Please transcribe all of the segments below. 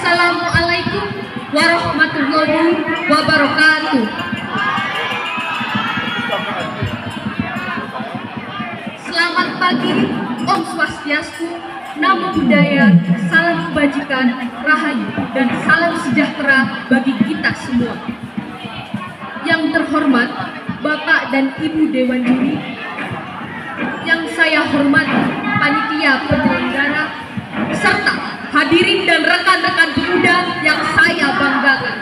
Wassalamualaikum warahmatullahi wabarakatuh. Selamat pagi, Om Swastiastu, Namo Buddhaya, salam kebajikan, rahayu, dan salam sejahtera bagi kita semua. Yang terhormat Bapak dan Ibu Dewan Juri, yang saya hormati panitia penyelenggara, serta hadirin dan rekan-rekan pemuda yang saya banggakan.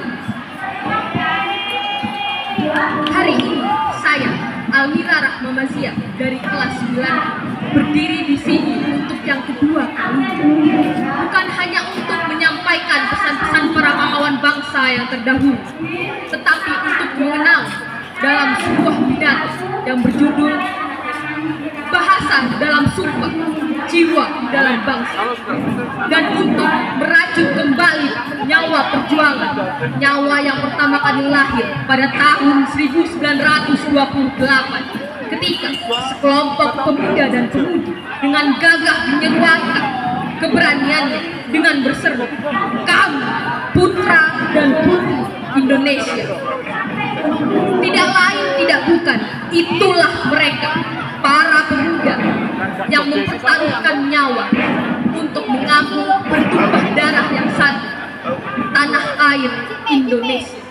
Hari ini saya, Almira Rahmamazia dari kelas 9, berdiri di sini untuk yang kedua kali. Bukan hanya untuk menyampaikan pesan-pesan para pahlawan bangsa yang terdahulu, tetapi untuk mengenal dalam sebuah pidato yang berjudul Bahasa dalam Sumpah, Jiwa dalam Bangsa, dan untuk merajut kembali nyawa perjuangan, nyawa yang pertama kali lahir pada tahun 1928 ketika sekelompok pemuda dan pemudi dengan gagah menyeruakan keberaniannya dengan berseru, "Kami putra dan putri Indonesia." Tidak lain tidak bukan, itulah mereka, para pemuda yang mempertaruhkan nyawa untuk mengaku bertumpah darah yang satu, tanah air Indonesia,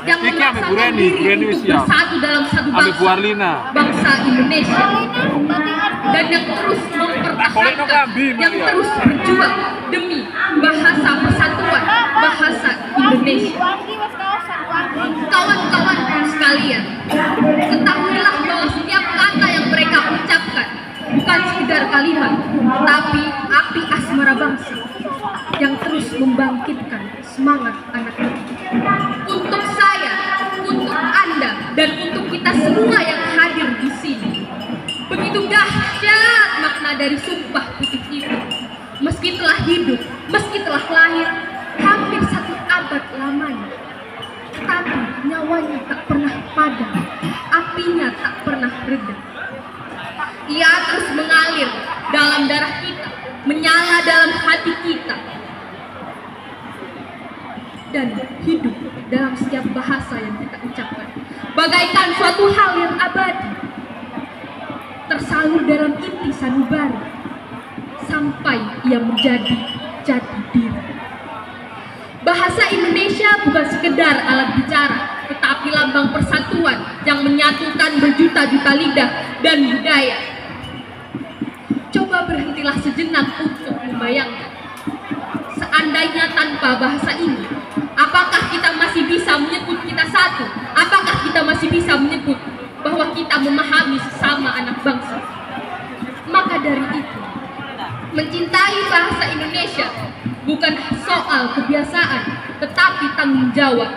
yang memaksakan diri untuk bersatu dalam satu bangsa Indonesia, dan yang terus mempertahankan, yang terus berjuang demi bahasa persatuan bahasa Indonesia. Kawan-kawan sekalian, ketahuilah bahwa setiap kata yang mereka ucapkan bukan sekedar kalimat, tapi api asmara bangsa yang terus membangkitkan semangat anak-anak. Untuk saya, untuk Anda, dan untuk kita semua yang hadir di sini, begitu dahsyat makna dari Sumpah Putih itu. Meski telah hidup, meski telah lahir hampir 1 abad lamanya, tetapi nyawanya tak pernah padam, apinya tak pernah reda. Ia terus mengalir dalam darah kita, menyala dalam hati kita, dan hidup dalam setiap bahasa yang kita ucapkan, bagaikan suatu hal yang abadi, tersalur dalam inti sanubari, sampai ia menjadi jati diri. Bahasa Indonesia bukan sekedar alat bicara, tetapi lambang persatuan yang menyatukan berjuta-juta lidah dan budaya. Coba berhentilah sejenak untuk membayangkan, seandainya tanpa bahasa ini, apakah kita masih bisa menyebut kita satu? Apakah kita masih bisa menyebut bahwa kita memahami sesama anak bangsa? Maka dari itu, mencintai bahasa Indonesia bukan soal kebiasaan, tetapi tanggung jawab.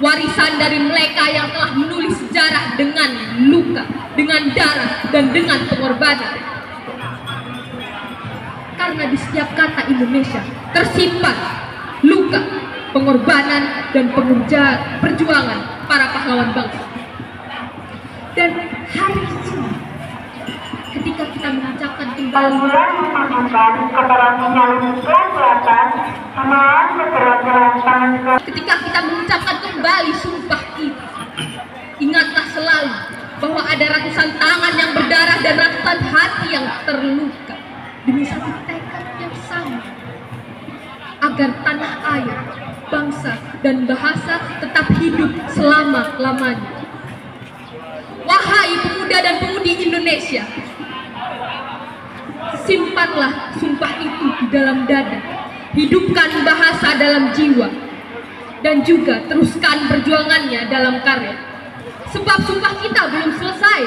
Warisan dari mereka yang telah menulis sejarah dengan luka, dengan darah, dan dengan pengorbanan. Karena di setiap kata Indonesia tersimpan luka, pengorbanan, dan perjuangan para pahlawan bangsa. Dan hari ini, ketika kita mengucapkan kembali ketika kita mengucapkan kembali sumpah itu, ingatlah selalu bahwa ada ratusan tangan yang berdarah dan ratusan hati yang terluka demi satu tekad yang sama, agar tanah air, bangsa, dan bahasa tetap hidup selama-lamanya. Wahai pemuda dan pemudi Indonesia, simpanlah sumpah itu di dalam dada, hidupkan bahasa dalam jiwa, dan juga teruskan perjuangannya dalam karya. Sebab sumpah kita belum selesai,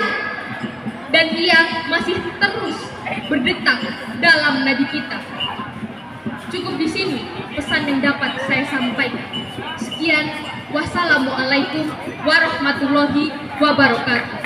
dan ia masih terus berdetak dalam nadi kita. Cukup di sini pesan yang dapat saya sampaikan. Sekian, wassalamualaikum warahmatullahi wabarakatuh.